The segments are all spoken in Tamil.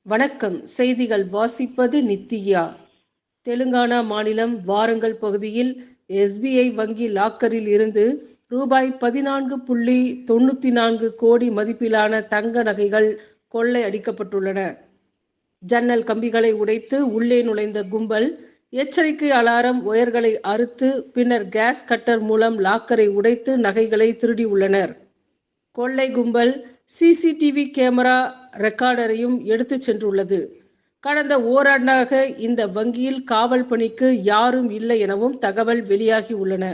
வணக்கம். செய்திகள் வாசிப்பது நித்தியா. தெலுங்கானா மாநிலம் வாரங்கல் பகுதியில் எஸ்பிஐ வங்கி லாக்கரில் இருந்து ரூபாய் 14.94 கோடி மதிப்பிலான தங்க நகைகள் கொள்ளை அடிக்கப்பட்டுள்ளன. ஜன்னல் கம்பிகளை உடைத்து உள்ளே நுழைந்த கும்பல் எச்சரிக்கை அலாரம் ஒயர்களை அறுத்து பின்னர் கேஸ் கட்டர் மூலம் லாக்கரை உடைத்து நகைகளை திருடியுள்ளனர். கொள்ளை கும்பல் சிசிடிவி கேமரா ரெக்கார்டரையும் எடுத்துச் சென்றுள்ளது. கடந்த ஓராண்டாக இந்த வங்கியில் காவல் பணிக்கு யாரும் இல்லை எனவும் தகவல் வெளியாகி உள்ளன.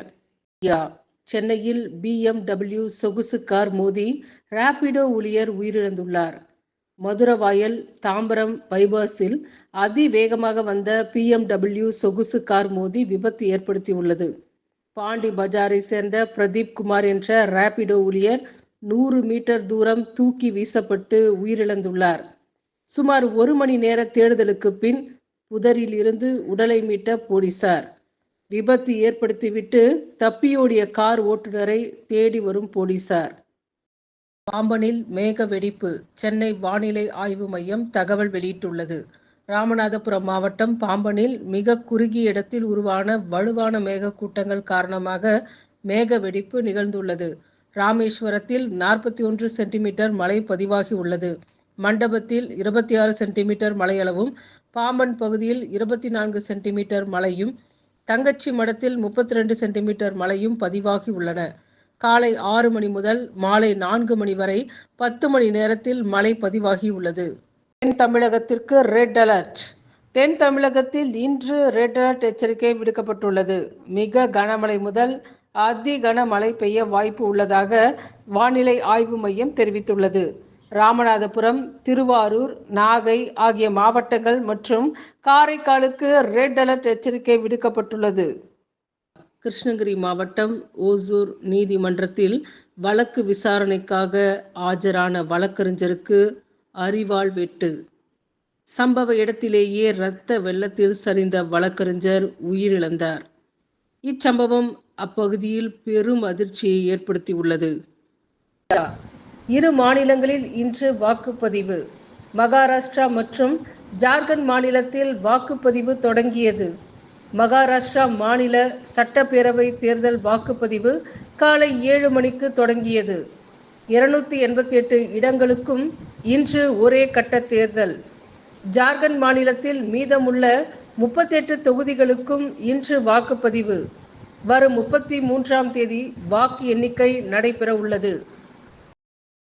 சென்னையில் BMW சொகுசு கார் மோதி ராபிடோ ஊழியர் உயிரிழந்துள்ளார். மதுரவாயல் தாம்பரம் பைபாஸில் அதிவேகமாக வந்த BMW சொகுசு கார் மோதி விபத்து ஏற்படுத்தியுள்ளது. பாண்டி பஜாரை சேர்ந்த பிரதீப் குமார் என்ற ராபிடோ ஊழியர் 100 மீட்டர் தூரம் தூக்கி வீசப்பட்டு உயிரிழந்துள்ளார். சுமார் 1 மணி நேர தேடுதலுக்கு பின் புதரில் இருந்து உடலை மீட்ட போலீசார். விபத்து ஏற்படுத்திவிட்டு தப்பியோடிய கார் ஓட்டுநரை தேடி வரும் போலீசார். பாம்பனில் மேக வெடிப்பு சென்னை வானிலை ஆய்வு மையம் தகவல் வெளியிட்டுள்ளது. ராமநாதபுரம் மாவட்டம் பாம்பனில் மிக குறுகிய இடத்தில் உருவான வலுவான மேகக்கூட்டங்கள் காரணமாக மேக வெடிப்பு நிகழ்ந்துள்ளது. ராமேஸ்வரத்தில் 41 சென்டிமீட்டர் மழை பதிவாகி உள்ளது. மண்டபத்தில் 26 சென்டிமீட்டர் மழையளவும், பாம்பன் பகுதியில் 24 சென்டிமீட்டர் மழையும், தங்கச்சி மடத்தில் 32 சென்டிமீட்டர் மழையும் பதிவாகி உள்ளன. காலை 6 மணி முதல் மாலை 4 மணி வரை 10 மணி நேரத்தில் மழை பதிவாகி உள்ளது. தென் தமிழகத்திற்கு ரெட் அலர்ட். தென் தமிழகத்தில் இன்று ரெட் அலர்ட் எச்சரிக்கை விடுக்கப்பட்டுள்ளது. மிக கனமழை முதல் அதி கனமழை பெய்ய வாய்ப்பு உள்ளதாக வானிலை ஆய்வு மையம் தெரிவித்துள்ளது. ராமநாதபுரம், திருவாரூர், நாகை ஆகிய மாவட்டங்கள் மற்றும் காரைக்காலுக்கு ரெட் அலர்ட் எச்சரிக்கை விடுக்கப்பட்டுள்ளது. கிருஷ்ணகிரி மாவட்டம் ஓசூர் நீதிமன்றத்தில் வழக்கு விசாரணைக்காக ஆஜரான வழக்கறிஞருக்கு அரிவாள் வெட்டு. சம்பவ இடத்திலேயே இரத்த வெள்ளத்தில் சரிந்த வழக்கறிஞர் உயிரிழந்தார். இச்சம்பவம் அப்பகுதியில் பெரும் அதிர்ச்சியை ஏற்படுத்தியுள்ளது. இரு மாநிலங்களில் இன்று வாக்குப்பதிவு. மகாராஷ்டிரா மற்றும் ஜார்க்கண்ட் மாநிலத்தில் வாக்குப்பதிவு தொடங்கியது. மகாராஷ்டிரா மாநில சட்டப்பேரவை தேர்தல் வாக்குப்பதிவு காலை 7 மணிக்கு தொடங்கியது. 288 இடங்களுக்கும் இன்று ஒரே கட்ட தேர்தல். ஜார்க்கண்ட் மாநிலத்தில் மீதமுள்ள 38 தொகுதிகளுக்கும் இன்று வாக்குப்பதிவு. வரும் 33ஆம் தேதி வாக்கு எண்ணிக்கை நடைபெற உள்ளது.